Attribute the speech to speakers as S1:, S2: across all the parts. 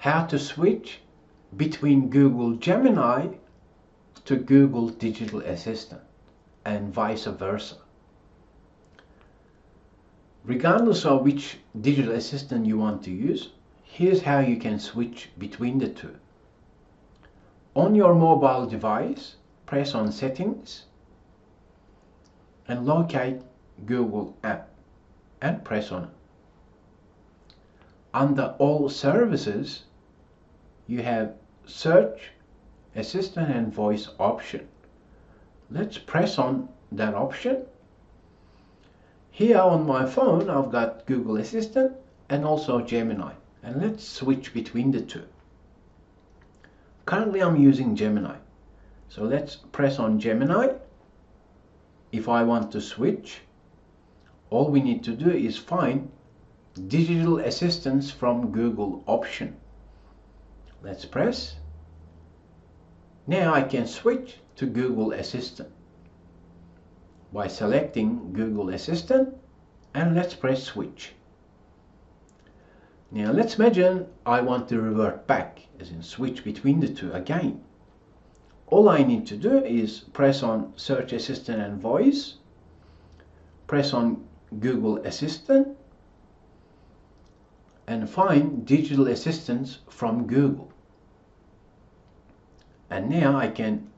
S1: how to switch between Google Gemini to Google Digital Assistant and vice versa. Regardless of which digital assistant you want to use, here's how you can switch between the two. On your mobile device, press on Settings and locate Google app and press on it. Under All Services, you have Search, Assistant and Voice option. Let's press on that option. Here on my phone, I've got Google Assistant and also Gemini. And let's switch between the two. Currently, I'm using Gemini. So let's press on Gemini. If I want to switch, all we need to do is find Digital Assistants from Google option. Let's press. Now I can switch to Google Assistant by selecting Google Assistant, and let's press switch. Now let's imagine I want to revert back, as in switch between the two again. All I need to do is press on Search Assistant and Voice, press on Google Assistant, and find Digital Assistants from Google. And now I can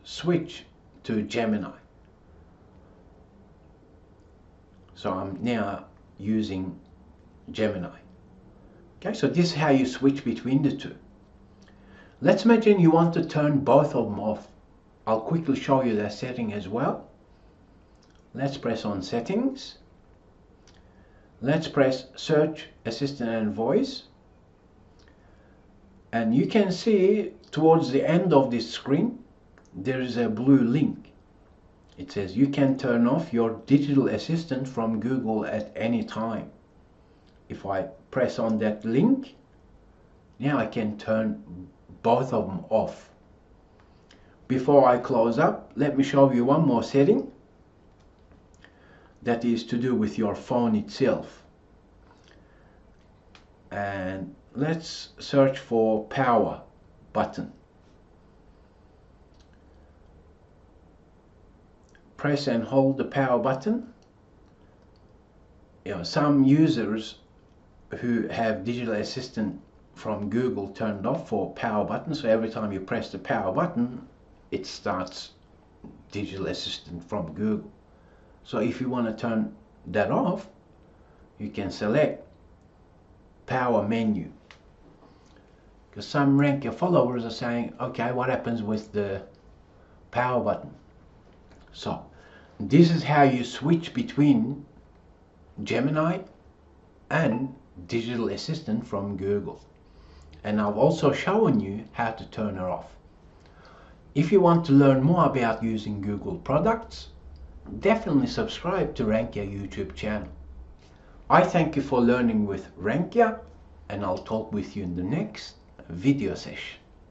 S1: switch to Gemini. So I'm now using Gemini. Okay, so this is how you switch between the two. Let's imagine you want to turn both of them off. I'll quickly show you that setting as well. Let's press on Settings. Let's press Search, Assistant and Voice. And you can see towards the end of this screen, there is a blue link. It says you can turn off your digital assistant from Google at any time. If I press on that link, now I can turn both of them off. Before I close up, let me show you one more setting that is to do with your phone itself. And let's search for power button. Press and hold the power button. Some users who have digital assistant from Google turned off for power button, so every time you press the power button, it starts digital assistant from Google. So if you want to turn that off, you can select power menu. Because some Rankia followers are saying, okay, what happens with the power button? So this is how you switch between Gemini and Digital Assistant from Google. And I've also shown you how to turn it off. If you want to learn more about using Google products, definitely subscribe to Rankia YouTube channel. I thank you for learning with Rankia, and I'll talk with you in the next video session.